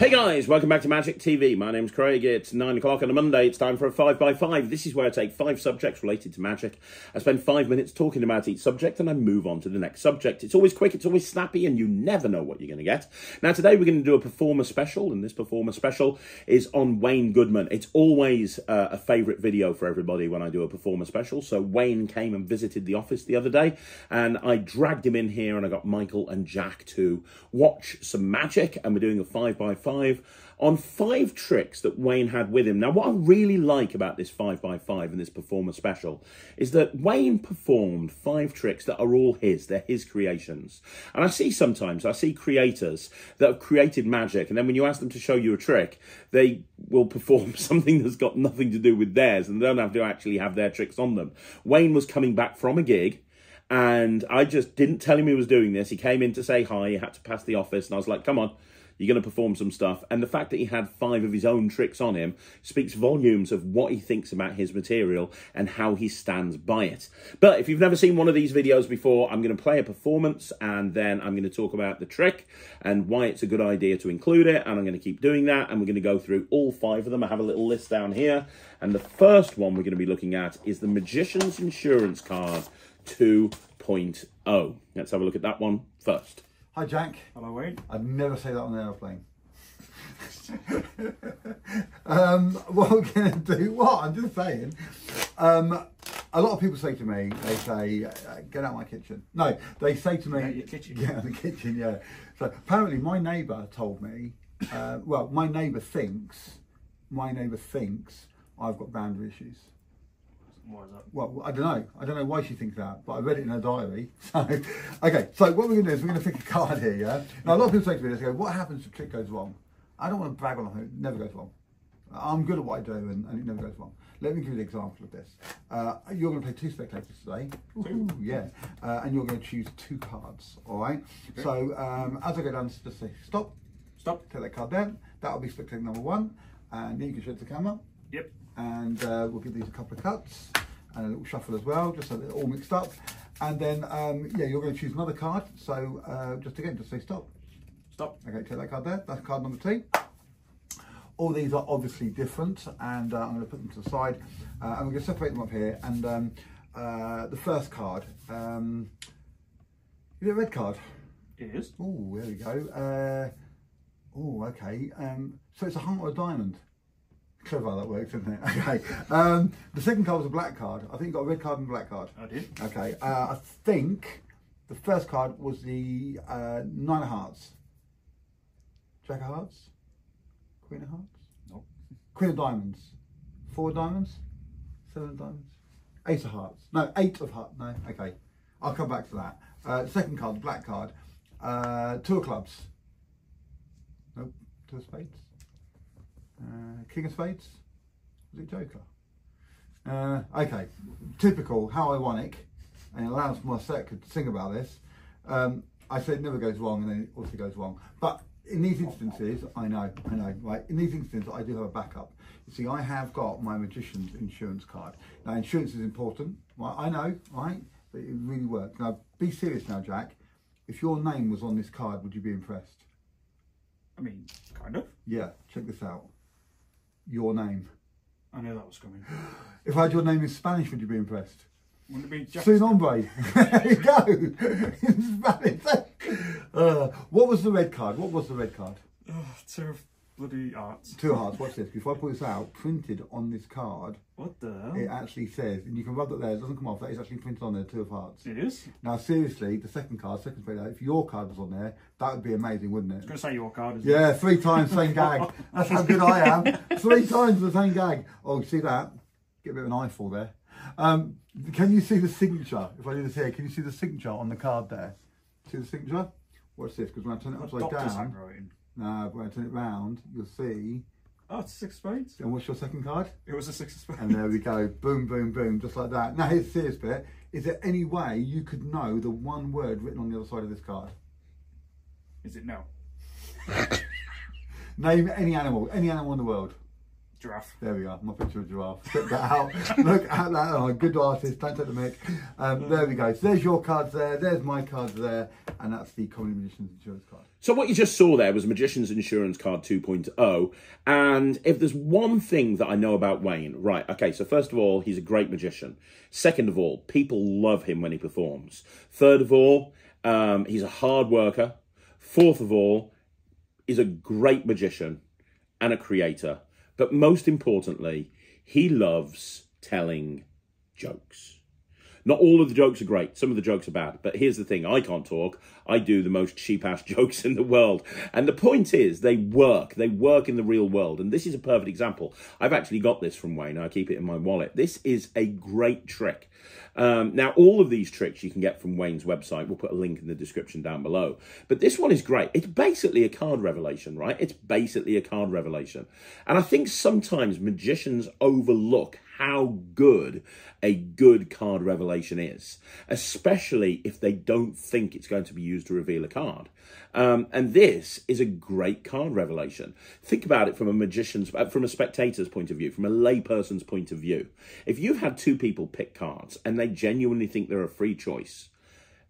Hey guys, welcome back to Magic TV. My name's Craig. It's 9 o'clock on a Monday. It's time for a 5x5. This is where I take 5 subjects related to magic. I spend 5 minutes talking about each subject and I move on to the next subject. It's always quick, it's always snappy, and you never know what you're going to get. Now today we're going to do a performer special, and this performer special is on Wayne Goodman. It's always a favourite video for everybody when I do a performer special. So Wayne came and visited the office the other day and I dragged him in here and I got Michael and Jack to watch some magic, and we're doing a 5x5 on 5 tricks that Wayne had with him. Now, what I really like about this 5x5 and this performer special is that Wayne performed 5 tricks that are all his. They're his creations. And I see creators that have created magic, and then when you ask them to show you a trick, they will perform something that's got nothing to do with theirs, and they don't have to actually have their tricks on them. Wayne was coming back from a gig, and I just didn't tell him he was doing this. He came in to say hi, he had to pass the office, and I was like, come on, you're going to perform some stuff. And the fact that he had 5 of his own tricks on him speaks volumes of what he thinks about his material and how he stands by it. But if you've never seen one of these videos before, I'm going to play a performance and then I'm going to talk about the trick and why it's a good idea to include it. And I'm going to keep doing that. And we're going to go through all 5 of them. I have a little list down here. And the first one we're going to be looking at is the Magician's Insurance Card 2.0. Let's have a look at that one first. Hi Jack. Hello Wayne. I'd never say that on an aeroplane. What we're going to do, I'm just saying. A lot of people say to me, they say, get out of my kitchen. No, they say to me, get out your kitchen. Get out of the kitchen, yeah. So apparently my neighbour told me, well, my neighbour thinks I've got boundary issues. Why is that? Well, I don't know why she thinks that, but I read it in her diary. So, okay, so what we're going to do is we're going to pick a card here, yeah? Now, a lot of people say to me, they go, what happens if the trick goes wrong? I don't want to brag on it, it never goes wrong. I'm good at what I do and it never goes wrong. Let me give you an example of this. You're going to play 2 spectators today. Ooh, yeah. And you're going to choose 2 cards, all right? Okay. So, as I go down, just say stop. Stop. Take that card down. That'll be spectator number 1. And then you can show it to the camera. Yep. And we'll give these a couple of cuts and a little shuffle as well, just so they're all mixed up. And then, yeah, you're going to choose another card. So just say stop. Stop. Okay, take that card there. That's card number 2. All these are obviously different, and I'm going to put them to the side. And we're going to separate them up here. And the first card, is it a red card? It is. Oh, there we go. Oh, okay. So it's a heart or a diamond. Clever how that works, isn't it? Okay. The second card was a black card. I think you got a red card and a black card. I did. Okay. I think the first card was the 9 of hearts. Jack of hearts? Queen of hearts? No. Queen of diamonds? 4 of diamonds? 7 of diamonds? 8 of hearts? No, 8 of hearts. No, okay. I'll come back to that. Second card, the black card. 2 of clubs? Nope. 2 of spades? King of spades? Was it Joker? Okay, typical, how ironic, and it allows my second to sing about this. I said it never goes wrong, and then it also goes wrong. But in these instances, I know, right? In these instances, I do have a backup. You see, I have got my Magician's Insurance Card. Now, insurance is important, right? I know, right? But it really works. Now, be serious now, Jack. If your name was on this card, would you be impressed? I mean, kind of. Yeah, check this out. Your name. I knew that was coming. If I had your name in Spanish, would you be impressed? Wouldn't it be Jack? Soon hombre. There you go. In Spanish. What was the red card? What was the red card? 2 of bloody hearts. 2 hearts. Watch this. Before I pull this out, printed on this card. What the hell? It actually says, and you can rub that there. It doesn't come off. That is actually printed on there. 2 of hearts. It is. Now, seriously, the second card, second spectator. If your card was on there, that would be amazing, wouldn't it? I was going to say your card. Isn't Yeah, it? 3 times same gag. That's how good I am. 3 times the same gag. Oh, see that? Get a bit of an eyeful there. Can you see the signature? If I do this here, can you see the signature on the card there? See the signature? Watch this, because when I turn it upside down, handwriting. no, when I turn it round, you'll see. Oh, it's 6 spades. And what's your second card? It was a 6 of spades. And there we go. Boom, boom, boom, just like that. Now here's the serious bit. Is there any way you could know the one word written on the other side of this card? Is it no? Name any animal in the world. Giraffe. There we are, my picture of a giraffe. Check that out. Look at that. Oh, good artist. Don't take the mic. There we go. So there's your cards there. There's my cards there. And that's the Comedy Magician's Insurance card. So what you just saw there was Magician's Insurance Card 2.0. And if there's one thing that I know about Wayne, right, okay, so first of all, he's a great magician. Second of all, people love him when he performs. Third of all, he's a hard worker. Fourth of all, he's a great magician and a creator. But most importantly, he loves telling jokes. Not all of the jokes are great. Some of the jokes are bad. But here's the thing. I can't talk. I do the most cheap-ass jokes in the world. And the point is, they work. They work in the real world. And this is a perfect example. I've actually got this from Wayne. I keep it in my wallet. This is a great trick. Now, all of these tricks you can get from Wayne's website. We'll put a link in the description down below. But this one is great. It's basically a card revelation, right? It's basically a card revelation. And I think sometimes magicians overlook how good a good card revelation is, especially if they don't think it's going to be used to reveal a card. And this is a great card revelation. Think about it from a spectator's point of view, from a layperson's point of view. If you've had two people pick cards and they genuinely think they're a free choice,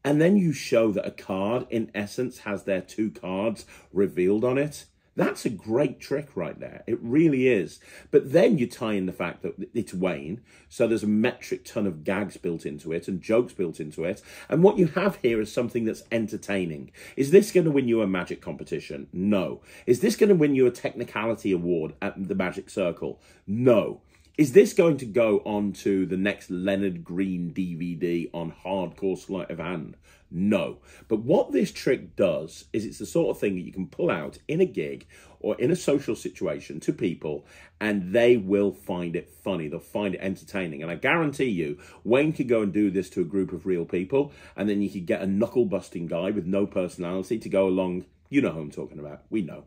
and then you show that a card, in essence, has their two cards revealed on it, that's a great trick right there. It really is. But then you tie in the fact that it's Wayne, so there's a metric ton of gags built into it and jokes built into it. And what you have here is something that's entertaining. Is this going to win you a magic competition? No. Is this going to win you a technicality award at the Magic Circle? No. Is this going to go on to the next Leonard Green DVD on hardcore sleight of hand? No. But what this trick does is it's the sort of thing that you can pull out in a gig or in a social situation to people, and they will find it funny. They'll find it entertaining. And I guarantee you, Wayne could go and do this to a group of real people, and then you could get a knuckle-busting guy with no personality to go along. You know who I'm talking about. We know.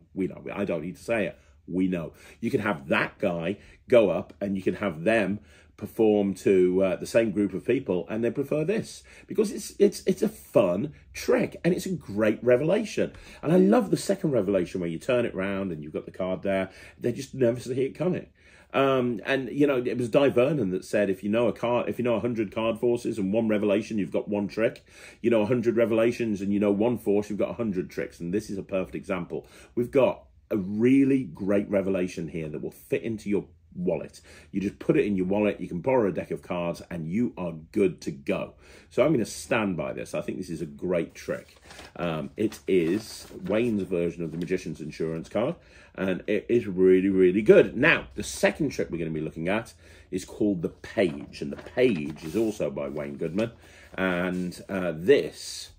I don't need to say it. We know. You can have that guy go up and you can have them perform to the same group of people, and they prefer this because it's a fun trick and it's a great revelation. And I love the second revelation where you turn it round and you've got the card there. They just never see it coming. And you know, it was Di Vernon that said, if you know 100 card forces and one revelation, you've got one trick. You know 100 revelations and you know one force, you've got 100 tricks. And this is a perfect example. We've got a really great revelation here that will fit into your wallet. You just put it in your wallet, you can borrow a deck of cards, and you are good to go. So I'm going to stand by this. I think this is a great trick. It is Wayne's version of the Magician's Insurance card, and it is really, really good. Now, the second trick we're going to be looking at is called the Page, and the Page is also by Wayne Goodman, and this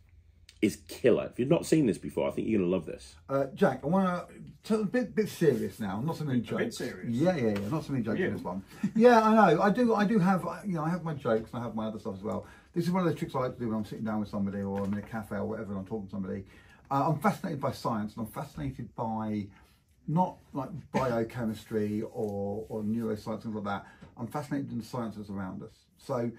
is killer. If you've not seen this before, I think you're going to love this. Jack, I want to tell a bit serious now. Not so many jokes. A bit serious. Yeah. Not so many jokes in this one. Yeah, I know. I do have. You know, I have my jokes and I have my other stuff as well. This is one of the tricks I like to do when I'm sitting down with somebody or I'm in a cafe or whatever and I'm talking to somebody. I'm fascinated by science and I'm fascinated by not like biochemistry or neuroscience, things like that. I'm fascinated in the sciences around us. So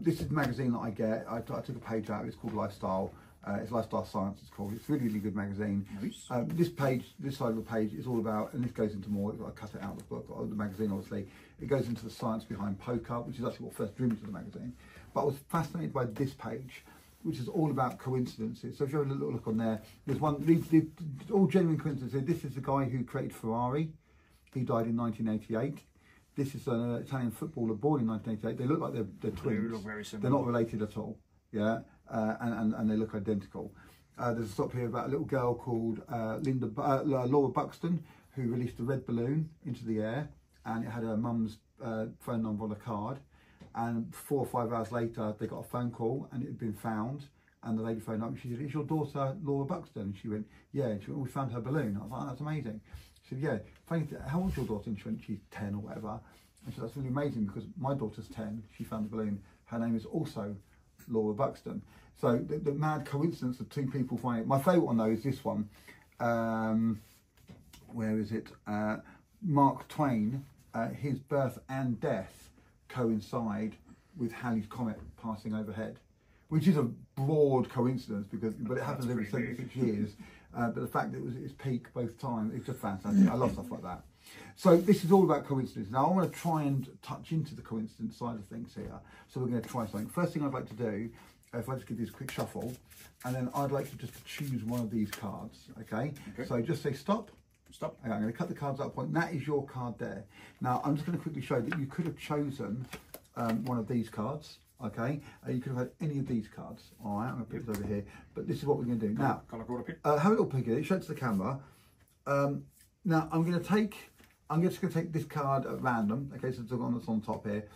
this is a magazine that I get. I took a page out. It's called Lifestyle. It's Lifestyle Science, it's called. It's a really, really good magazine. Nice. This side of the page is all about, and this goes into more, I cut it out of the book, or the magazine obviously, it goes into the science behind poker, which is actually what first drew me to the magazine. But I was fascinated by this page, which is all about coincidences. So if you have a little look on there, there's one, these all genuine coincidences. This is the guy who created Ferrari. He died in 1988. This is an Italian footballer born in 1988. They look like they're twins. They look very similar. They're not related at all. Yeah. And they look identical. There's a stop here about a little girl called Laura Buxton, who released a red balloon into the air, and it had her mum's phone number on a card. And 4 or 5 hours later, they got a phone call, and it had been found. And the lady phoned up, and she said, "Is your daughter Laura Buxton?" And she went, "Yeah." And she went, "We found her balloon." I was like, "Oh, that's amazing." She said, "Yeah, funny, how old's your daughter?" And she went, "She's 10 or whatever." And she said, "That's really amazing because my daughter's 10. She found the balloon. Her name is also Laura Buxton." So the mad coincidence of two people finding it. My favourite one though is this one. Where is it? Mark Twain, his birth and death coincide with Halley's Comet passing overhead, which is a broad coincidence but it happens every 76 years. But the fact that it was its peak both times, it's just fantastic. I love stuff like that. So this is all about coincidence. Now I want to try and touch into the coincidence side of things here. So we're going to try something. First thing I'd like to do, if I just give this a quick shuffle, and then I'd like to just choose one of these cards, okay? So just say stop. Stop. Okay, I'm going to cut the cards at that point. That is your card there. Now I'm just going to quickly show that you could have chosen one of these cards, okay? You could have had any of these cards. All right, I'm going to put this over here. But this is what we're going to do. Now, have a little peek at it. Show it to the camera. Now I'm just going to take this card at random. Okay, so it's the one that's on top here.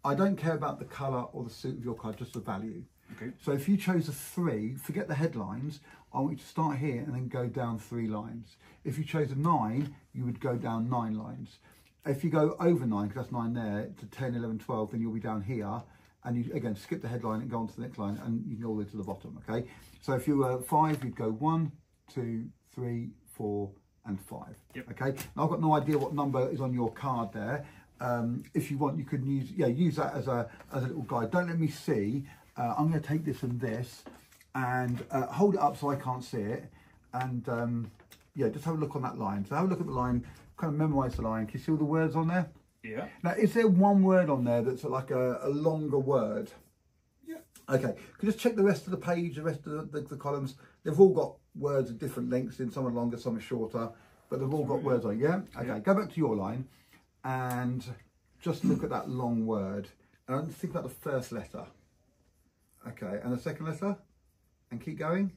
I don't care about the colour or the suit of your card, just the value. Okay. So if you chose a 3, forget the headlines. I want you to start here and then go down 3 lines. If you chose a 9, you would go down 9 lines. If you go over 9, because that's 9 there, to 10, 11, 12, then you'll be down here. And you, again, skip the headline and go on to the next line, and you can go all the way to the bottom, okay? So if you were 5, you'd go 1, 2, 3, 4, and 5. Yep. Okay. Now I've got no idea what number is on your card there. If you want, you could use that as a little guide. Don't let me see. I'm going to take this and this, and hold it up so I can't see it. And just have a look on that line. So have a look at the line. Kind of memorise the line. Can you see all the words on there? Yeah. Now, is there one word on there that's like a longer word? Yeah. Okay. Can you just check the rest of the page, the rest of the columns? They've all got words of different lengths in. Some are longer, some are shorter, but they've all got words on. Yeah. Okay. Yeah. Go back to your line and just look at that long word and think about the first letter. Okay, and the second letter, and keep going.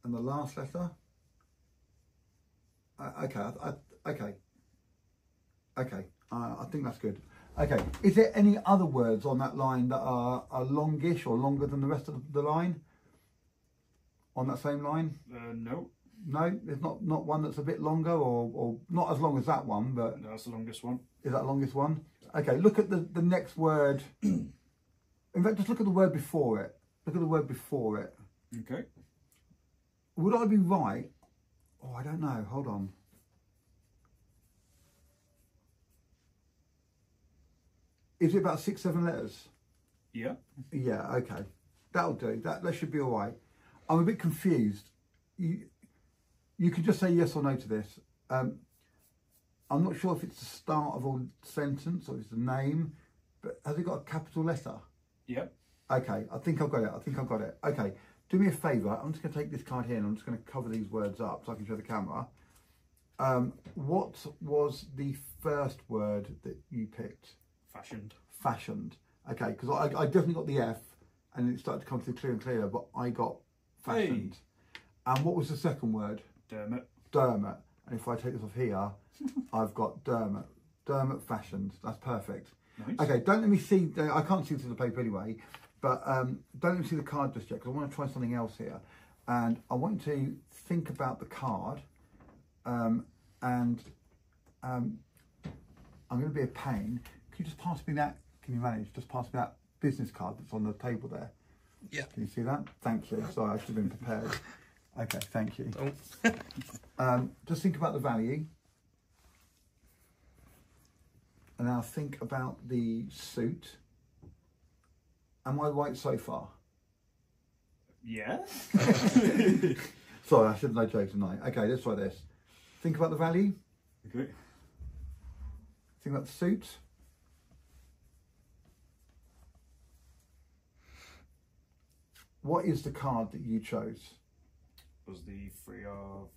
And the last letter. Okay. I think that's good. Okay, is there any other words on that line that are longish or longer than the rest of the line? On that same line? No. No, there's not one that's a bit longer or not as long as that one, but... No, that's the longest one. Is that the longest one? Okay, look at the next word. In fact, just look at the word before it. Look at the word before it. Okay. Would I be right? Oh, I don't know. Hold on. Is it about 6, 7 letters? Yeah. Yeah, okay. That'll do. That should be all right. I'm a bit confused. You could just say yes or no to this. I'm not sure if it's the start of a sentence or it's the name, but has it got a capital letter? Yep. Okay, I think I've got it. Okay, do me a favour. I'm just going to take this card here and I'm just going to cover these words up so I can show the camera. What was the first word that you picked? Fashioned. Fashioned. Okay, because I definitely got the F and it started to come through clear and clear, but I got fashioned. Hey. And what was the second word? Dermot. Dermot. And if I take this off here, I've got Dermot. Dermot fashioned. That's perfect. Nice. Okay, don't let me see. I can't see through the paper anyway, but don't let me see the card just yet because I want to try something else here. And I want to think about the card. I'm going to be a pain. Can you just pass me that? Can you manage? Just pass me that business card that's on the table there. Yeah. Can you see that? Thank you. Sorry, I should have been prepared. Okay, thank you. Just think about the value. And now think about the suit. Am I right so far? Yeah. Sorry, I shouldn't know jokes tonight. Okay, let's try this. Think about the value. Okay. Think about the suit. What is the card that you chose? Was the 3 of...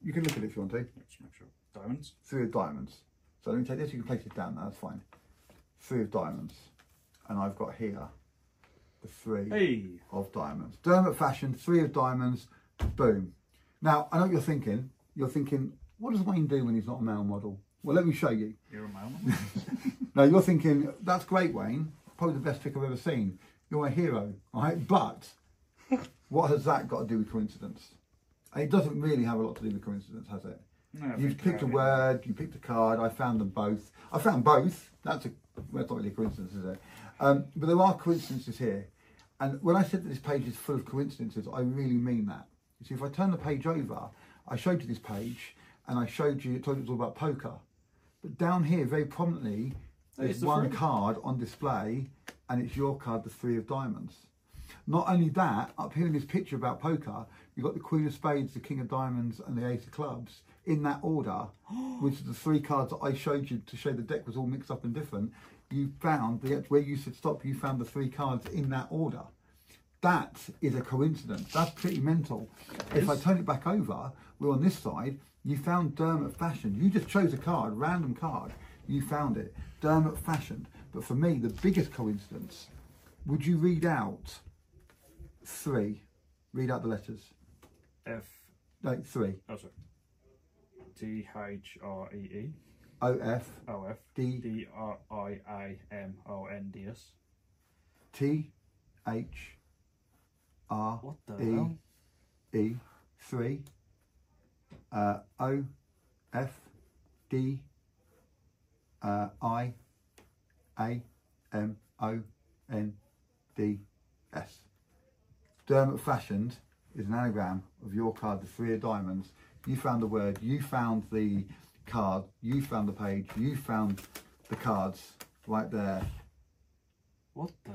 You can look at it if you want to. Let's make sure. Diamonds. 3 of diamonds. So let me take this, you can place it down now, that's fine. 3 of diamonds. And I've got here the 3 of diamonds. Dermot fashion, 3 of diamonds, boom. Now, I know what you're thinking. You're thinking, what does Wayne do when he's not a male model? Well, let me show you. You're a male model? No, you're thinking, that's great, Wayne. Probably the best trick I've ever seen. You're a hero, all right? But what has that got to do with coincidence? And it doesn't really have a lot to do with coincidence, has it? No, you picked a word, you picked a card, I found them both. I found both. That's not really a coincidence, is it? But there are coincidences here. And when I said that this page is full of coincidences, I really mean that. You see, if I turn the page over, I showed you this page and I told you it was all about poker. But down here, very prominently, there's one card on display and it's your card, the 3 of diamonds. Not only that, up here in this picture about poker, you've got the Queen of Spades, the King of Diamonds, and the Ace of Clubs in that order, which are the 3 cards that I showed you to show the deck was all mixed up and different. You found, where you said stop, you found the 3 cards in that order. That is a coincidence. That's pretty mental. If I turn it back over, we're on this side, you found Dermot Fashioned. You just chose a card, random card, you found it. Dermot Fashioned. But for me, the biggest coincidence, would you read out 3? Read out the letters. F. Like 3. Oh, sorry. T-H-R-E-E. O-F. O-F. D. D-R-I-I-M-O-N-D-S. T-H. R. What the E. hell? E. 3. O. F. D. I. A. M. O. N. D. S. Dermot Fashioned is an anagram of your card, the 3 of diamonds. You found the word, you found the card, you found the page, you found the cards right there. What the?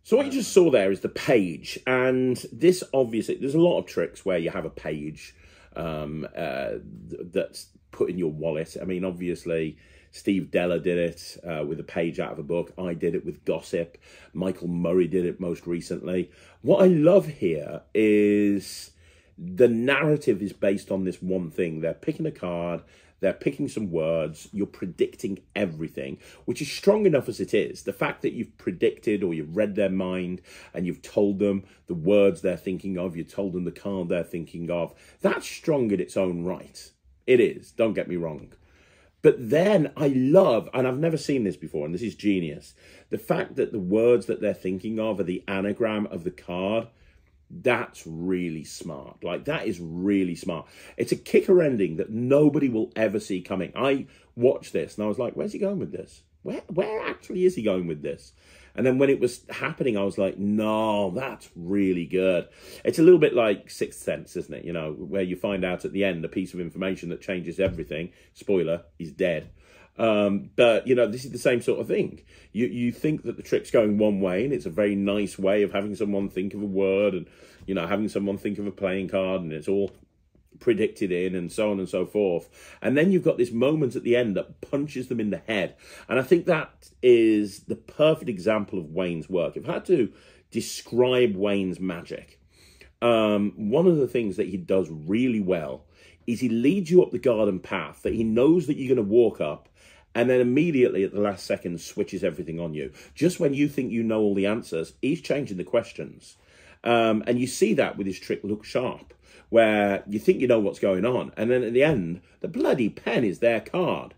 So what you just saw there is the page, and this obviously, there's a lot of tricks where you have a page that's put in your wallet. I mean, obviously, Steve Della did it with a page out of a book. I did it with Gossip. Michael Murray did it most recently. What I love here is the narrative is based on this one thing. They're picking a card, they're picking some words, you're predicting everything, which is strong enough as it is. The fact that you've predicted or you've read their mind and you've told them the words they're thinking of, you told them the card they're thinking of, that's strong in its own right. It is, don't get me wrong. But then I love, and I've never seen this before, and this is genius, the fact that the words that they're thinking of are the anagram of the card. That's really smart. Like, that is really smart. It's a kicker ending that nobody will ever see coming. I watched this and I was like, where's he going with this? Where actually is he going with this? And then when it was happening, I was like, no, that's really good. It's a little bit like Sixth Sense, isn't it? You know, where you find out at the end a piece of information that changes everything. Spoiler, he's dead. But, you know, this is the same sort of thing. You think that the trick's going one way, and it's a very nice way of having someone think of a word and, you know, having someone think of a playing card, and it's all predicted in and so on and so forth. And then you've got this moment at the end that punches them in the head. And I think that is the perfect example of Wayne's work. If I had to describe Wayne's magic, one of the things that he does really well is he leads you up the garden path that he knows that you're going to walk up, and then immediately at the last second switches everything on you. Just when you think you know all the answers, he's changing the questions. And you see that with his trick Look Sharp, where you think you know what's going on, and then at the end, the bloody pen is their card.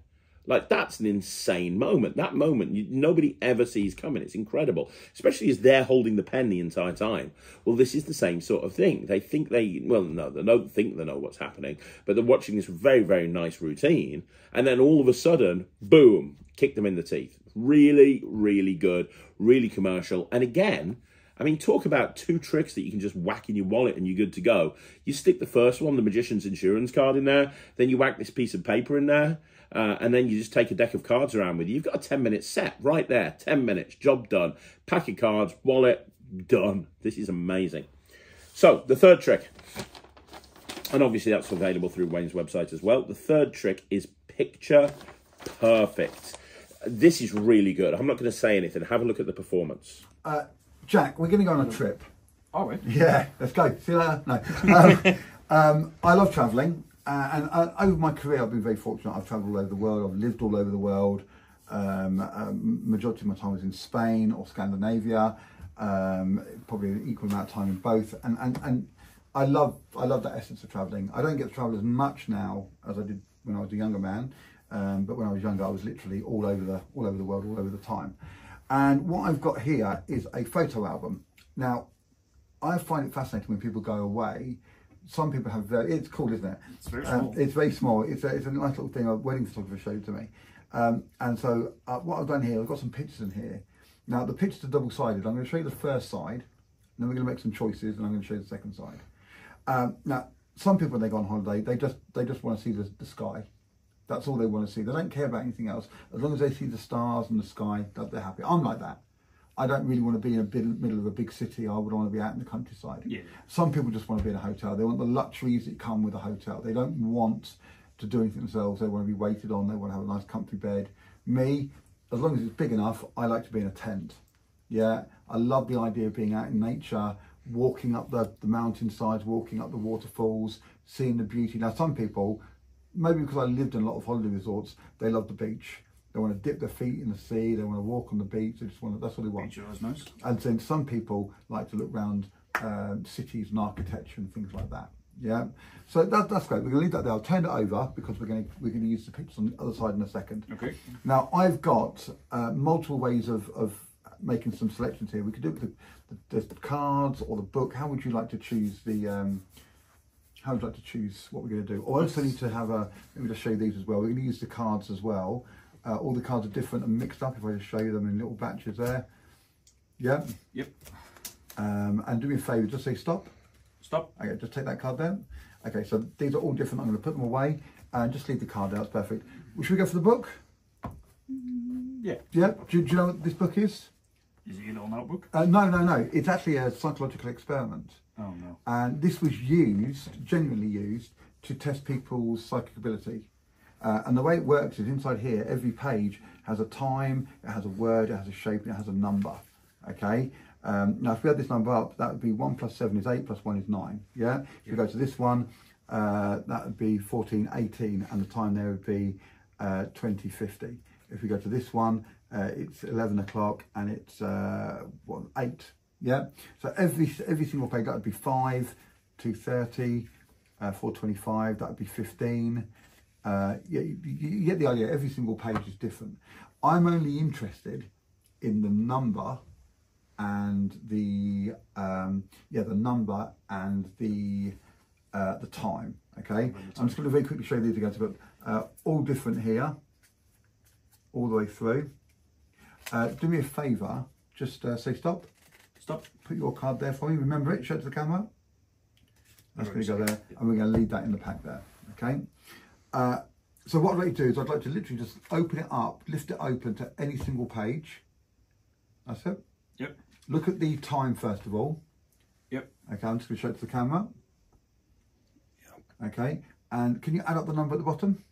Like, that's an insane moment. That moment, nobody ever sees coming. It's incredible, especially as they're holding the pen the entire time. Well, this is the same sort of thing. They think well, no, they don't think they know what's happening, but they're watching this very, very nice routine, and then all of a sudden, boom, kick them in the teeth. Really, really good, really commercial. And again, I mean, talk about 2 tricks that you can just whack in your wallet and you're good to go. You stick the first one, the Magician's Insurance card, in there, then you whack this piece of paper in there, and then you just take a deck of cards around with you. You've got a 10-minute set right there. 10 minutes, job done. Pack of cards, wallet, done. This is amazing. So, the third trick, and obviously that's available through Wayne's website as well. The third trick is Picture Perfect. This is really good. I'm not going to say anything. Have a look at the performance. Jack, we're going to go on a trip. Are we? Yeah, let's go. See you later. No. I love travelling, and over my career I've been very fortunate. I've travelled all over the world, I've lived all over the world. Majority of my time was in Spain or Scandinavia, probably an equal amount of time in both. And I love that essence of travelling. I don't get to travel as much now as I did when I was a younger man, but when I was younger I was literally all over the world, all over the time. And what I've got here is a photo album. Now, I find it fascinating when people go away. Some people have it's cool, isn't it? It's very small. It's very small. It's a nice little thing a wedding photographer showed to me. And so what I've done here, I've got some pictures in here. Now, the pictures are double-sided. I'm going to show you the first side, then we're going to make some choices, and I'm going to show you the second side. Now, some people, when they go on holiday, they just want to see the sky. That's all they want to see. They don't care about anything else. As long as they see the stars and the sky, they're happy. I'm like that. I don't really want to be in the middle of a big city. I would want to be out in the countryside. Yeah. Some people just want to be in a hotel. They want the luxuries that come with a hotel. They don't want to do anything themselves. They want to be waited on. They want to have a nice comfy bed. Me, as long as it's big enough, I like to be in a tent. Yeah, I love the idea of being out in nature, walking up the mountainsides, walking up the waterfalls, seeing the beauty. Now, some people, maybe because I lived in a lot of holiday resorts, they love the beach. They want to dip their feet in the sea. They want to walk on the beach. They just want to, that's what they want. Beach is nice. And then some people like to look around cities and architecture and things like that. Yeah, so that's great. We're going to leave that there. I'll turn it over because we're going to use the pictures on the other side in a second. Okay. Now I've got multiple ways of making some selections here. We could do it with the cards or the book. How would you like to choose the? How would you like to choose what we're going to do? Or I also need to have a. Let me just show you these as well. We're going to use the cards as well. All the cards are different and mixed up. If I just show you them in little batches there. Yeah. Yep. And do me a favour, just say stop. Stop. Okay, just take that card down. Okay, so these are all different. I'm going to put them away and just leave the card there. That's perfect. Well, should we go for the book? Yeah. Yeah. Do you know what this book is? Is it your little notebook? No. It's actually a psychological experiment. Oh no. And this was genuinely used, to test people's psychic ability. And the way it works is inside here, every page has a time, it has a word, it has a shape, and it has a number. Okay. Now, if we add this number up, that would be 1 plus 7 is 8, plus 1 is 9. Yeah. If we go to this one, that would be 14, 18, and the time there would be 20, 50. If we go to this one, it's 11 o'clock and it's 8. Yeah. So every single page, that would be 5, 2:30, 4:25. That would be 15. Yeah, you get the idea. Every single page is different. I'm only interested in the number and the number and the time. Okay, I'm just going to very quickly show you these again. So all different here, all the way through. Do me a favour, just say stop. Stop. Put your card there for me. Remember it. Show it to the camera. That's going to go there, and we're going to leave that in the pack there. Okay. So what I'd like to do is I'd like to literally just open it up, lift it open to any single page. That's it. Yep. Look at the time first of all. Yep. Okay, I'm just going to show it to the camera. Yep. Okay, and can you add up the number at the bottom?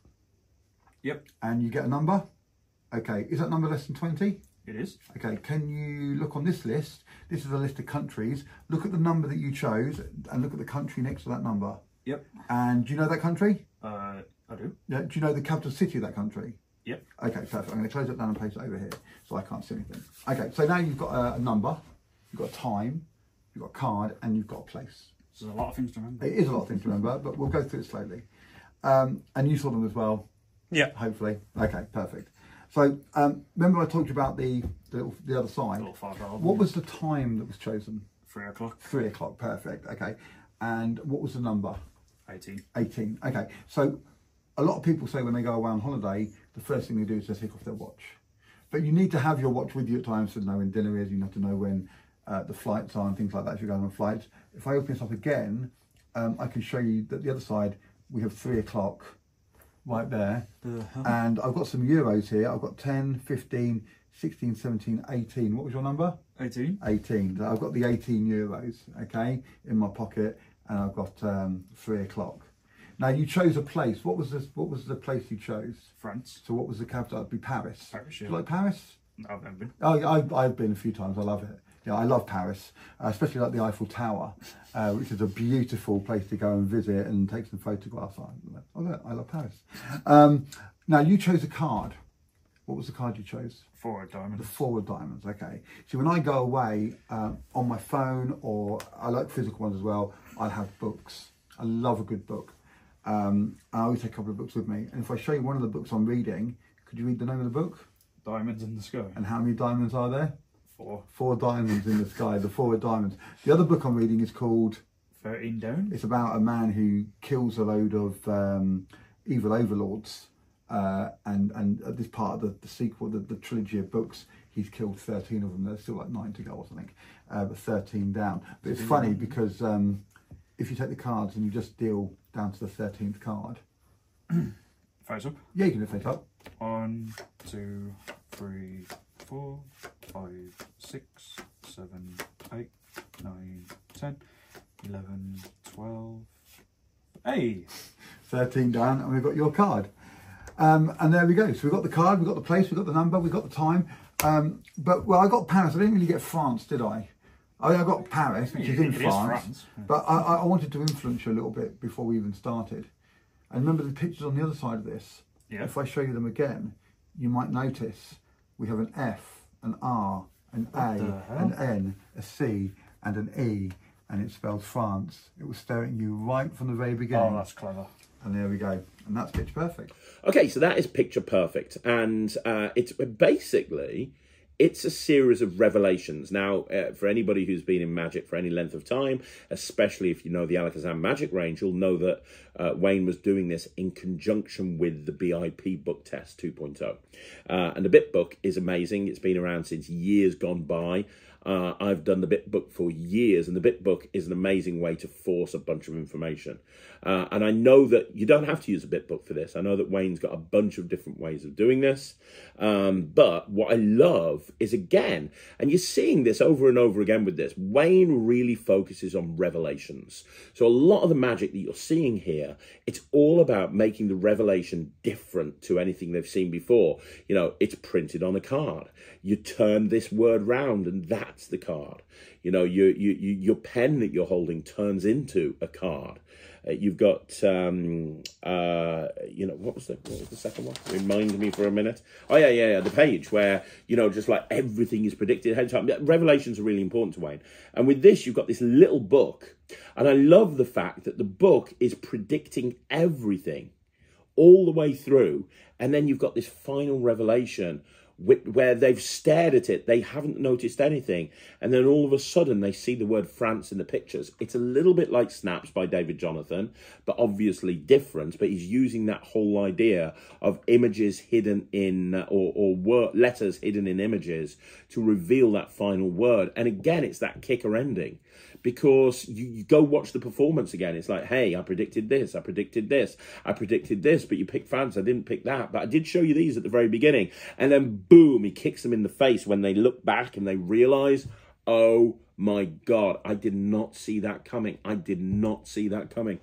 Yep. And you get a number. Okay, is that number less than 20? It is. Okay, can you look on this list? This is a list of countries. Look at the number that you chose and look at the country next to that number. Yep. And do you know that country? I do. Yeah. Do you know the capital city of that country? Yep. Okay, perfect. I'm going to close it down and place it over here so I can't see anything. Okay, so now you've got a number, you've got a time, you've got a card, and you've got a place. There's a lot of things to remember. It is a lot of things to remember, but we'll go through it slowly. And you saw them as well. Yeah. Hopefully. Okay, perfect. So remember I told you about the other side. Little $5. What was the time that was chosen? 3 o'clock. 3 o'clock. Perfect. Okay. And what was the number? 18. 18. Okay. So a lot of people say when they go away on holiday, the first thing they do is they take off their watch. But you need to have your watch with you at times to know when dinner is. You have to know when the flights are and things like that if you're going on flights. If I open this up again, I can show you that the other side, we have 3 o'clock right there. And I've got some euros here. I've got 10, 15, 16, 17, 18. What was your number? 18. 18. So I've got the 18 euros, okay, in my pocket, and I've got 3 o'clock. Now you chose a place. What was the place you chose? France. So what was the capital? It'd be Paris. Paris, Do yeah. you like Paris? No, I've never been. Oh, I've been a few times. I love it. Yeah, I love Paris, especially like the Eiffel Tower, which is a beautiful place to go and visit and take some photographs on. I love Paris. Now you chose a card. What was the card you chose? 4 diamonds. The 4 diamonds. Okay. So when I go away on my phone, or I like physical ones as well, I have books. I love a good book. I always take a couple of books with me. And if I show you one of the books I'm reading, could you read the name of the book? Diamonds in the Sky. And how many diamonds are there? 4. 4 diamonds in the sky, the 4 diamonds. The other book I'm reading is called 13 down. It's about a man who kills a load of evil overlords. And at this part of the sequel, the trilogy of books, he's killed 13 of them. There's still like 9 to go or something, but 13 down. But it's funny because if you take the cards and you just deal down to the 13th card. Face up. Yeah, you can do face up. 1, 2, 3, 4, 5, 6, 7, 8, 9, 10, 11, 12. Hey! 13 down, and we've got your card. And there we go. So we've got the card, we've got the place, we've got the number, we've got the time. But, well, I got Paris. I didn't really get France, did I? I got Paris, which is in France. But I wanted to influence you a little bit before we even started. And remember the pictures on the other side of this? Yeah. If I show you them again, you might notice we have an F, an R, an A, an N, a C, and an E. And it spells France. It was staring at you right from the very beginning. Oh, that's clever. And there we go. And that's picture perfect. Okay, so that is picture perfect. And it's basically, it's a series of revelations. Now, for anybody who's been in Magic for any length of time, especially if you know the Alakazam Magic range, you'll know that Wayne was doing this in conjunction with the BIP book test 2.0. And the bit book is amazing. It's been around since years gone by. I've done the bit book for years, and the bit book is an amazing way to force a bunch of information. And I know that you don't have to use a bit book for this. I know that Wayne's got a bunch of different ways of doing this. But what I love is, again, and you're seeing this over and over again with this, Wayne really focuses on revelations. So a lot of the magic that you're seeing here, it's all about making the revelation different to anything they've seen before. You know, it's printed on a card. You turn this word round and that's the card. You know, your pen that you're holding turns into a card. You've got, you know, what was the second one? Remind me for a minute. Oh, yeah, the page where, you know, just like everything is predicted ahead of time. Revelations are really important to Wayne. And with this, you've got this little book. And I love the fact that the book is predicting everything all the way through. And then you've got this final revelation where they've stared at it, they haven't noticed anything, and then all of a sudden they see the word France in the pictures. It's a little bit like Snaps by David Jonathan, but obviously different, but he's using that whole idea of images hidden in, or letters hidden in images to reveal that final word. And again, it's that kicker ending. Because you go watch the performance again. It's like, hey, I predicted this, I predicted this, I predicted this, but you picked France, I didn't pick that. But I did show you these at the very beginning. And then, boom, he kicks them in the face when they look back and they realise, oh, my God, I did not see that coming. I did not see that coming.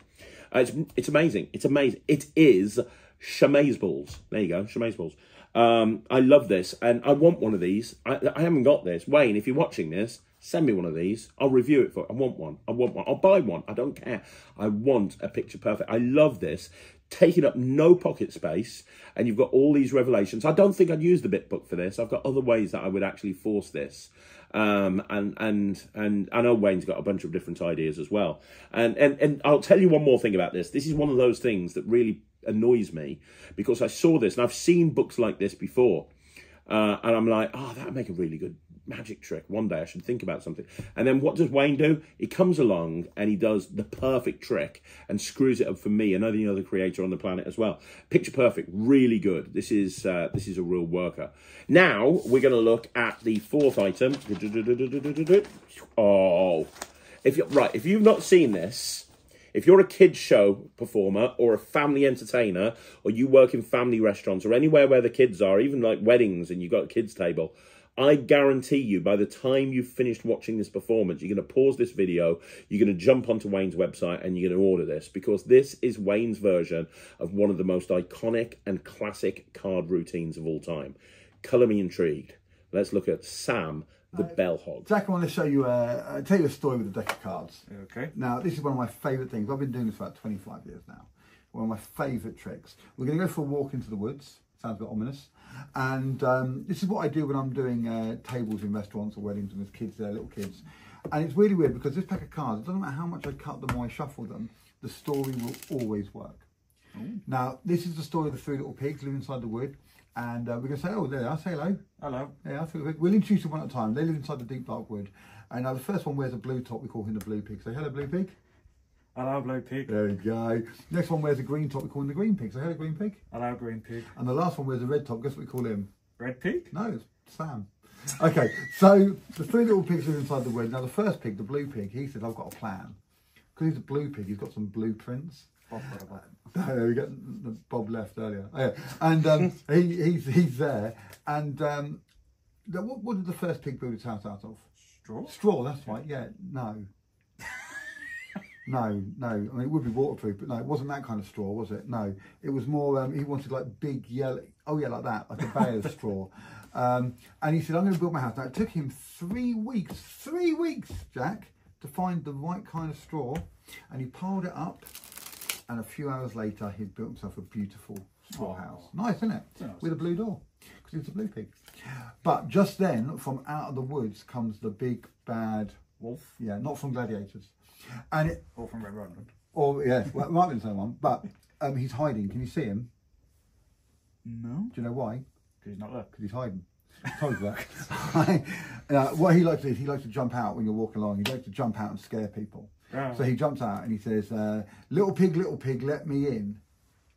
It's amazing. It's amazing. It is chamazeballs. There you go, chamazeballs. I love this, and I want one of these. I haven't got this. Wayne, if you're watching this, send me one of these. I'll review it for. I want one. I want one. I'll buy one. I don't care. I want a picture perfect. I love this. Taking up no pocket space, and you've got all these revelations. I don't think I'd use the bit book for this. I've got other ways that I would actually force this. And I know Wayne's got a bunch of different ideas as well. And I'll tell you one more thing about this. This is one of those things that really annoys me, because I saw this and I've seen books like this before. And I'm like, oh, that would make a really good magic trick. One day I should think about something. And then what does Wayne do? He comes along and he does the perfect trick and screws it up for me and any other creator on the planet as well. Picture perfect, really good. This is a real worker. Now we're going to look at the fourth item. Oh, if you've not seen this, if you're a kids show performer or a family entertainer, or you work in family restaurants or anywhere where the kids are, even like weddings and you've got a kids table, I guarantee you by the time you've finished watching this performance, you're going to pause this video, you're going to jump onto Wayne's website and you're going to order this, because this is Wayne's version of one of the most iconic and classic card routines of all time. Colour me intrigued. Let's look at Sam the Bellhog. Jack, I want to show you, tell you a story with a deck of cards. Okay. Now, this is one of my favourite things. I've been doing this for about 25 years now. One of my favourite tricks. We're going to go for a walk into the woods. Sounds a bit ominous. And this is what I do when I'm doing tables in restaurants or weddings and there's kids there, little kids. And it's really weird because this pack of cards, it doesn't matter how much I cut them or I shuffle them, the story will always work. Ooh. Now, this is the story of the three little pigs living inside the wood. And we're going to say, oh, there they are. Say hello. Hello. Yeah, we'll introduce them one at a time. They live inside the deep dark wood. And the first one wears a blue top. We call him the blue pig. Say hello, blue pig. Hello, blue pig. There we go. Next one wears a green top. We call him the green pig. Say hello, green pig. Hello, green pig. And the last one wears a red top. Guess what we call him? Red pig? No, it's Sam. Okay, so the three little pigs live inside the wood. Now, the first pig, the blue pig, he said, I've got a plan. Because he's a blue pig, he's got some blueprints. There we go. Bob left earlier. Oh, yeah. And he's there, and What did the first pig build his house out of? Straw? Straw, that's right, yeah, no. No, I mean, it would be waterproof, but no, it wasn't that kind of straw, was it? No, it was more, he wanted like big yellow, oh yeah, like that, like a bale of straw. And he said, I'm going to build my house. Now, it took him 3 weeks, Jack, to find the right kind of straw. And he piled it up, and a few hours later, he'd built himself a beautiful straw house. Nice, isn't it? Nice. With a blue door, because it's a blue pig. But just then, from out of the woods comes the big bad wolf. Yeah, not from Gladiators. And it, Or from Red Riding Hood. or yeah, well, it might be the same one, but he's hiding. Can you see him? No. Do you know why? Because he's not there. Because he's hiding. Told you that. What he likes to do is he likes to jump out when you're walking along. He likes to jump out and scare people. Oh. So he jumps out and he says, little pig, let me in.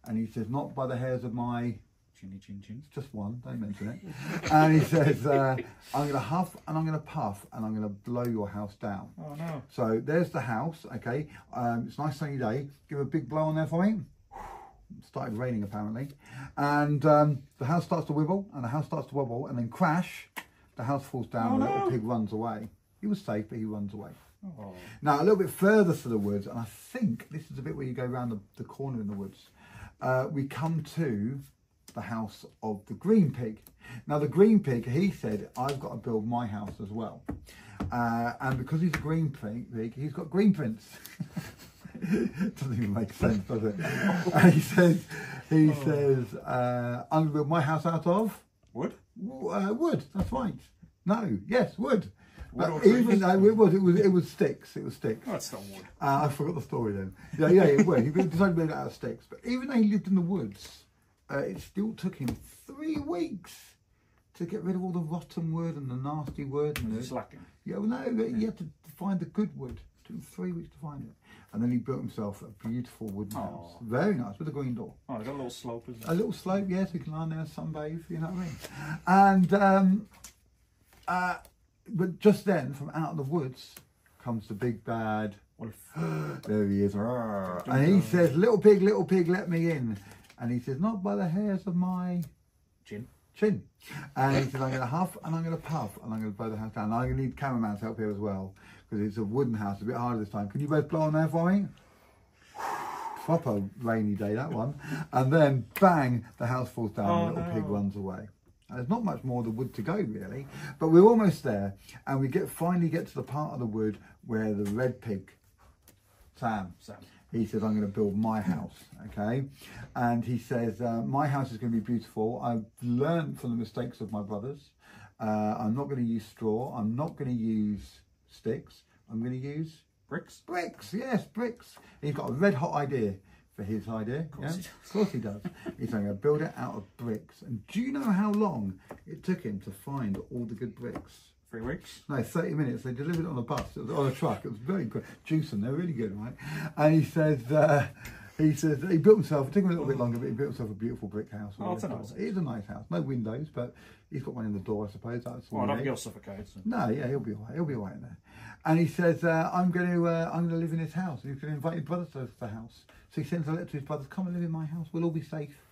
And he says, not by the hairs of my... Chinny chin chin. It's just one, don't mention it. And he says, I'm going to huff and I'm going to puff and I'm going to blow your house down. Oh no. So there's the house, okay. It's a nice sunny day. Give a big blow on there for me. It started raining apparently. And the house starts to wibble and the house starts to wobble and then crash. The house falls down and the little pig runs away. He was safe, but he runs away. Oh. Now, a little bit further to the woods, and I think this is the bit where you go around the corner in the woods. We come to the house of the green pig. Now, the green pig, he said, I've got to build my house as well. And because he's a green pig, he's got green prints. Doesn't even make sense, does it? And he says, I'm going to build my house out of Wood? Wood. That's right. No, yes, wood. Wood But or even though it was sticks. It was sticks. Oh, it's not wood. I forgot the story then. Yeah, it would. He decided to build it out of sticks. But even though he lived in the woods, it still took him 3 weeks to get rid of all the rotten wood and the nasty wood. And It's lacking. yeah, well, no, you had to find the good wood. It took him 3 weeks to find it. And then he built himself a beautiful wooden house. Very nice, with a green door. Oh, it's got a little slope, isn't it? A little slope, yes, you can lie there and sunbathe, you know what I mean? And, but just then, from out of the woods, comes the big bad Wolf. there he is. And he says, little pig, let me in. And he says, not by the hairs of my Chin. chin. And he says, I'm going to huff and I'm going to puff and I'm going to blow the house down. And I'm going to need cameraman to help here as well, because it's a wooden house, a bit harder this time. Can you both blow on there for me? Proper rainy day, that one. And then, bang, the house falls down and the little pig runs away. And there's not much more of the wood to go, really. But we're almost there. And we finally get to the part of the wood where the red pig, Sam. He says, I'm going to build my house, okay? And he says, my house is going to be beautiful. I've learned from the mistakes of my brothers. I'm not going to use straw. I'm not going to use sticks. I'm going to use... Bricks? Bricks, yes, bricks. He's got a red hot idea for his idea. Of course, of course he does. He's going to build it out of bricks. And do you know how long it took him to find all the good bricks? 3 weeks? No, 30 minutes. They delivered it on a bus, it was on a truck. It was very good. Juicing, they're really good, right? And he says he built himself, it took him a little bit longer, but he built himself a beautiful brick house. Oh, it's a nice house. It is a nice house. No windows, but he's got one in the door, I suppose. That's Well, I don't think he'll suffocate. So. No, yeah, he'll be all right. He'll be all right in there. And he says, I'm going to live in his house. He's going to invite his brothers to the house. So he sends a letter to his brothers, come and live in my house. We'll all be safe.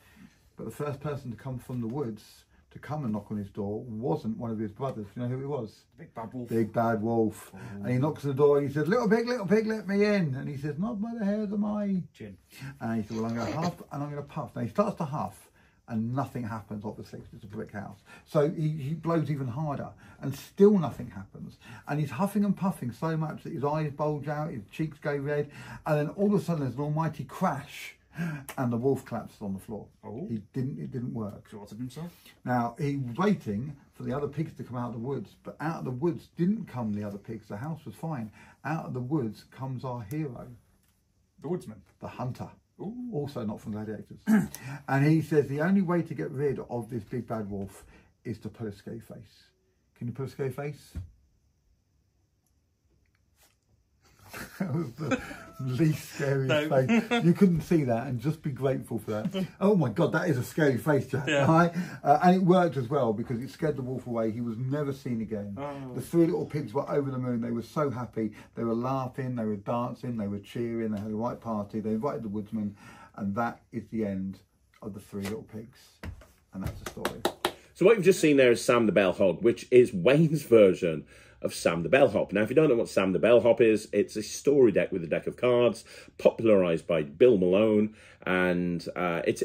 But the first person to come from the woods to come and knock on his door wasn't one of his brothers. You know who it was? Big bad wolf. Big bad wolf. Oh. And he knocks on the door and he says, little pig, let me in. And he says, not by the hairs of my chin. And he said, well, I'm going to huff and I'm going to puff. Now he starts to huff and nothing happens, obviously, because it's a brick house. So he blows even harder and still nothing happens. And he's huffing and puffing so much that his eyes bulge out, his cheeks go red. And then all of a sudden there's an almighty crash and the wolf collapses on the floor. Oh. It didn't work. So what's it himself? Now, he was waiting for the other pigs to come out of the woods, but out of the woods didn't come the other pigs. The house was fine. Out of the woods comes our hero. The woodsman. The hunter. Ooh. Also not from Gladiators. And he says the only way to get rid of this big bad wolf is to put a scary face. Can you put a scary face? That was the least scariest face. You couldn't see that and just be grateful for that. Oh my God, that is a scary face, Jack. Yeah. Right? And it worked as well because it scared the wolf away. He was never seen again. Oh. The 3 little pigs were over the moon. They were so happy. They were laughing, they were dancing, they were cheering, they had a right party. They invited the woodsman, and that is the end of the 3 little pigs. And that's the story. So what you've just seen there is Sam the Bellhop, which is Wayne's version of Sam the Bellhop. Now, if you don't know what Sam the Bellhop is, it's a story deck with a deck of cards, popularised by Bill Malone, and it's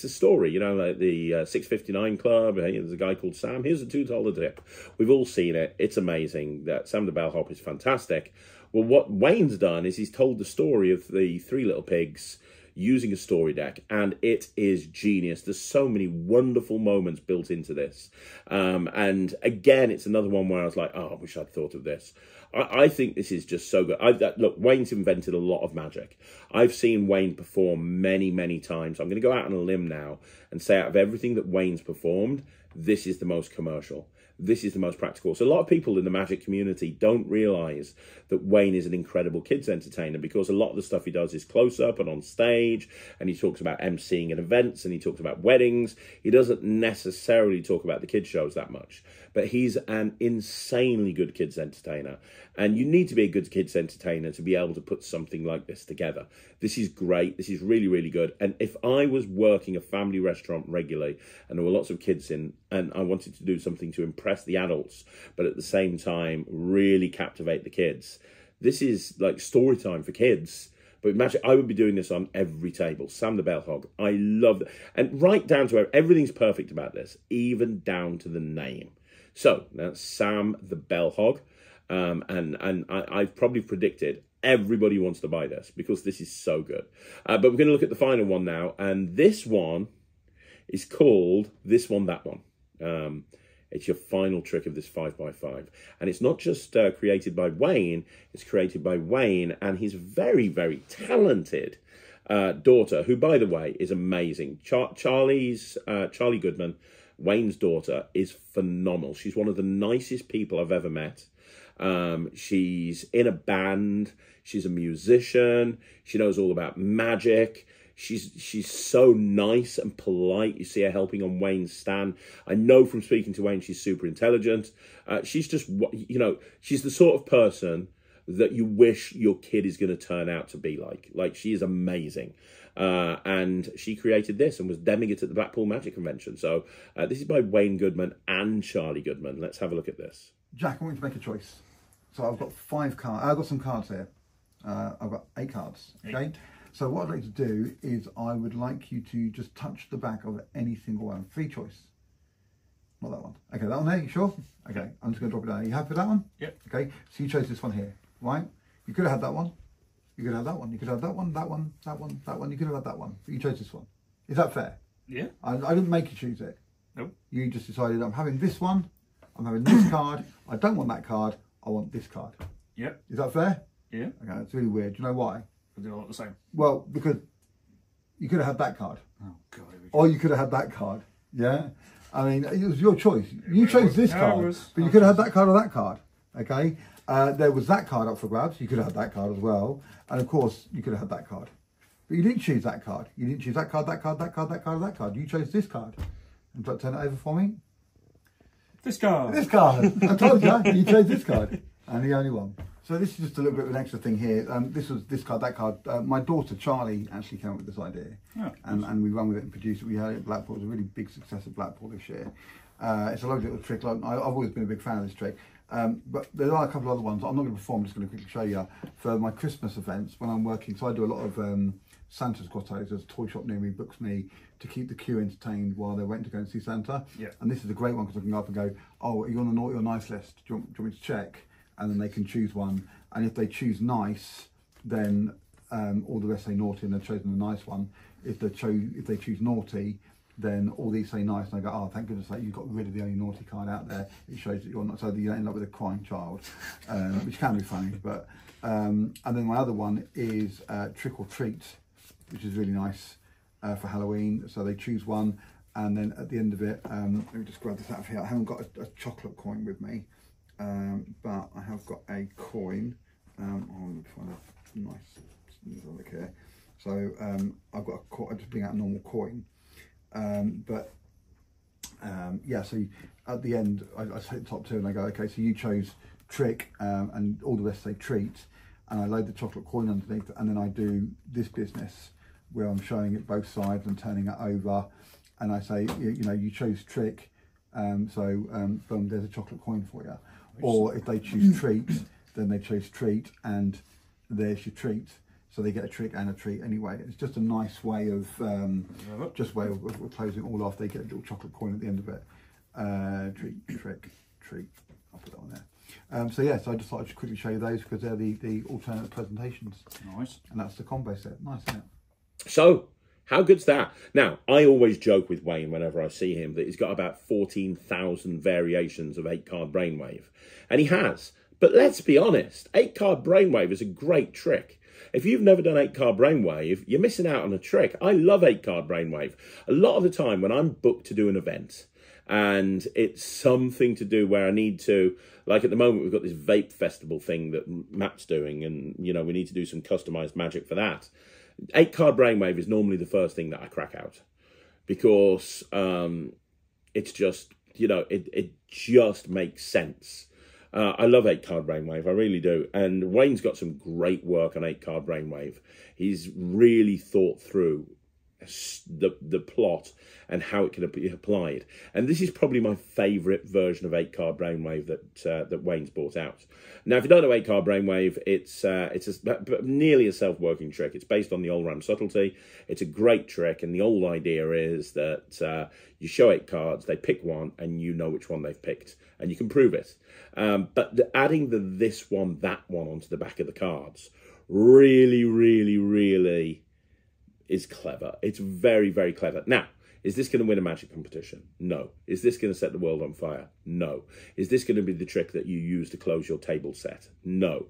a story, you know, like the 659 Club. Hey, there's a guy called Sam. Here's a $2 tip. We've all seen it. It's amazing. That Sam the Bellhop is fantastic. Well, what Wayne's done is he's told the story of the Three Little Pigs using a story deck, and it is genius. There's so many wonderful moments built into this, and again, it's another one where I was like, oh, I wish I'd thought of this. I think this is just so good. Look, Wayne's invented a lot of magic. I've seen Wayne perform many times. I'm going to go out on a limb now and say, out of everything that Wayne's performed, this is the most commercial. This is the most practical. So a lot of people in the magic community don't realise that Wayne is an incredible kids entertainer, because a lot of the stuff he does is close up and on stage, and he talks about emceeing at events, and he talks about weddings. He doesn't necessarily talk about the kids shows that much, but he's an insanely good kids entertainer. And you need to be a good kids entertainer to be able to put something like this together. This is great. This is really good. And if I was working a family restaurant regularly and there were lots of kids in, and I wanted to do something to impress the adults, but at the same time really captivate the kids, this is like story time for kids. But imagine, I would be doing this on every table. Sam the Bellhop. I love it. And right down to everything's perfect about this, even down to the name. So that's Sam the Bellhop. And I've probably predicted everybody wants to buy this because this is so good. But we're going to look at the final one now. And this one is called This One, That One. It's your final trick of this 5x5. And it's not just created by Wayne. It's created by Wayne and his very talented daughter, who, by the way, is amazing. Charlie Goodman, Wayne's daughter, is phenomenal. She's one of the nicest people I've ever met. She's in a band. She's a musician. She knows all about magic. She's so nice and polite. You see her helping on Wayne's stand. I know from speaking to Wayne, she's super intelligent. She's just, you know, she's the sort of person that you wish your kid is going to turn out to be like. Like, she is amazing. And she created this and was demoing it at the Blackpool Magic Convention. So this is by Wayne Goodman and Charlie Goodman. Let's have a look at this. Jack, I want you to make a choice. So I've got 5 cards. I've got some cards here. I've got 8 cards. Okay. 8. So what I'd like to do is I would like you to just touch the back of any single one. Free choice. Not that one. Okay, that one there. You sure? Okay. I'm just going to drop it down. Are you happy with that one? Yep. Okay. So you chose this one here, right? You could have had that one. You could have that one. You could have that one. That one. That one. That one. You could have had that one. But you chose this one. Is that fair? Yeah. I didn't make you choose it. Nope. You just decided I'm having this one. I'm having this card. I don't want that card. I want this card. Yep. Is that fair? Yeah. Okay, that's really weird. Do you know why? Because they're all the same. Well, because you could have had that card. Oh, God. Or you could have had that card. Yeah? I mean, it was your choice. You chose this card, but you could have had that card or that card. Okay? There was that card up for grabs. You could have had that card as well. And of course, you could have had that card. But you didn't choose that card. You didn't choose that card, that card, that card, that card, or that card. You chose this card. And turn it over for me. This card. This card. I told you, you chose this card. And the only one. So this is just a little bit of an extra thing here. This was this card, that card. My daughter, Charlie, actually came up with this idea. Oh, and we ran with it and produced it. We had it at Blackpool. It was a really big success at Blackpool this year. It's a lovely little trick. I've always been a big fan of this trick. But there are a couple of other ones. I'm not going to perform, I'm just going to quickly show you. For my Christmas events, when I'm working, so I do a lot of Santa's grottos. There's a toy shop near me, books me to keep the queue entertained while they're waiting to go and see Santa. Yeah. And this is a great one because I can go up and go, oh, are you on the naughty or nice list? Do you want me to check? And then they can choose one. And if they choose nice, then all the rest say naughty and they've chosen the nice one. If they choose naughty, then all these say nice, and I go, oh, thank goodness that you got rid of the only naughty card out there. It shows that you're not, so that you end up with a crying child, which can be funny. But and then my other one is trick or treat, which is really nice for Halloween. So they choose one, and then at the end of it, let me just grab this out of here. I haven't got a chocolate coin with me, but I have got a coin. I'm going to find a nice look here. So I've got I just bring out a normal coin. Yeah, so at the end I take the top 2 and I go, okay, so you chose trick and all the rest say treat, and I load the chocolate coin underneath, and then I do this business where I'm showing it both sides and turning it over, and I say, you know, you chose trick, Boom, there's a chocolate coin for you. Or if they choose treat, then they choose treat, and there's your treat. So they get a trick and a treat anyway. It's just a nice way of of closing it all off. They get a little chocolate coin at the end of it. Treat, trick, treat. I'll put that on there. So I just thought I'd just quickly show you those because they're the alternate presentations. Nice. And that's the combo set. Nice, isn't it? So, how good's that? Now, I always joke with Wayne whenever I see him that he's got about 14,000 variations of 8-card brainwave. And he has. But let's be honest, 8-card brainwave is a great trick. If you've never done 8-card brainwave, you're missing out on a trick. I love 8-card brainwave. A lot of the time when I'm booked to do an event and it's something to do where I need to, like at the moment we've got this vape festival thing that Matt's doing, and we need to do some customized magic for that. 8-card brainwave is normally the first thing that I crack out because it's just, it just makes sense. I love 8-card brainwave, I really do. And Wayne's got some great work on 8-card brainwave. He's really thought through the plot and how it can be applied. And this is probably my favourite version of 8-card brainwave that Wayne's brought out. Now, if you don't know 8-card brainwave, it's nearly a self-working trick. It's based on the All-Round Subtlety. It's a great trick, and the old idea is that you show 8 cards, they pick one, and you know which one they've picked, and you can prove it. But adding the this one, that one onto the back of the cards really, really, really is clever. It's very, very clever. Now, is this going to win a magic competition? No. Is this going to set the world on fire? No. Is this going to be the trick that you use to close your table set? No.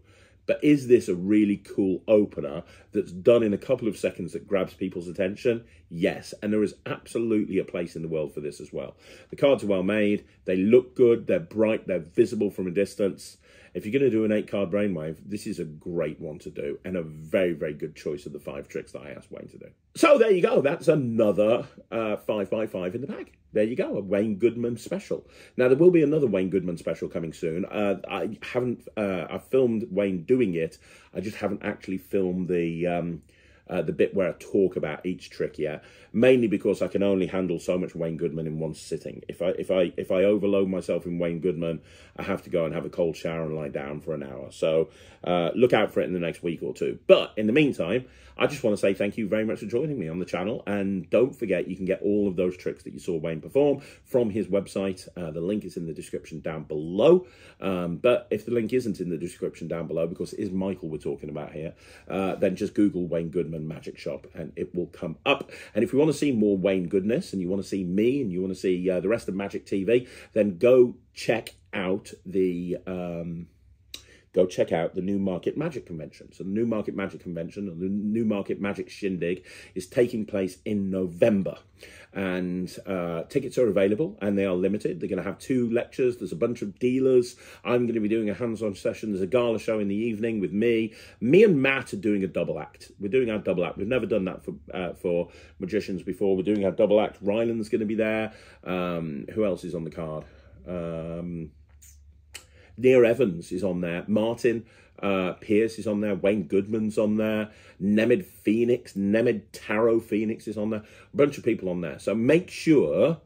But is this a really cool opener that's done in a couple of seconds that grabs people's attention? Yes. And there is absolutely a place in the world for this as well. The cards are well made. They look good. They're bright. They're visible from a distance. If you're going to do an 8-card brainwave, this is a great one to do and a very, very good choice of the 5 tricks that I asked Wayne to do. So there you go. That's another 5x5 in the bag. There you go, a Wayne Goodman special. Now, there will be another Wayne Goodman special coming soon. I've filmed Wayne doing it. I just haven't actually filmed the bit where I talk about each trick yet, mainly because I can only handle so much Wayne Goodman in one sitting. If I overload myself in Wayne Goodman, I have to go and have a cold shower and lie down for an hour. So look out for it in the next week or two. But in the meantime, I just want to say thank you very much for joining me on the channel. And don't forget, you can get all of those tricks that you saw Wayne perform from his website. The link is in the description down below. But if the link isn't in the description down below, because it is Michael we're talking about here, then just Google Wayne Goodman Magic Shop and it will come up. And if you want to see more Wayne goodness and you want to see me and you want to see the rest of Magic TV, then go check out the Newmarket Magic Convention. So the Newmarket Magic Convention, or the Newmarket Magic Shindig, is taking place in November. And tickets are available and they are limited. They're going to have 2 lectures. There's a bunch of dealers. I'm going to be doing a hands-on session. There's a gala show in the evening with me. Me and Matt are doing a double act. We're doing our double act. We've never done that for magicians before. We're doing our double act. Ryland's going to be there. Who else is on the card? Near Evans is on there. Martin Pierce is on there. Wayne Goodman's on there. Nemid Tarot Phoenix is on there. A bunch of people on there. So make sure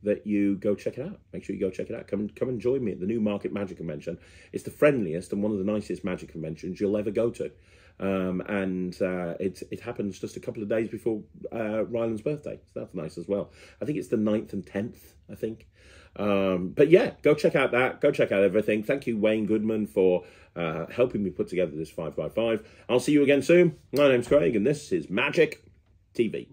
that you go check it out. Make sure you go check it out. Come and join me at the Newmarket Magic Convention. It's the friendliest and one of the nicest magic conventions you'll ever go to. It happens just a couple of days before Ryland's birthday. So that's nice as well. I think it's the 9th and 10th, I think. But yeah, go check out that. Go check out everything. Thank you, Wayne Goodman, for helping me put together this 5x5. I'll see you again soon. My name's Craig, and this is Magic TV.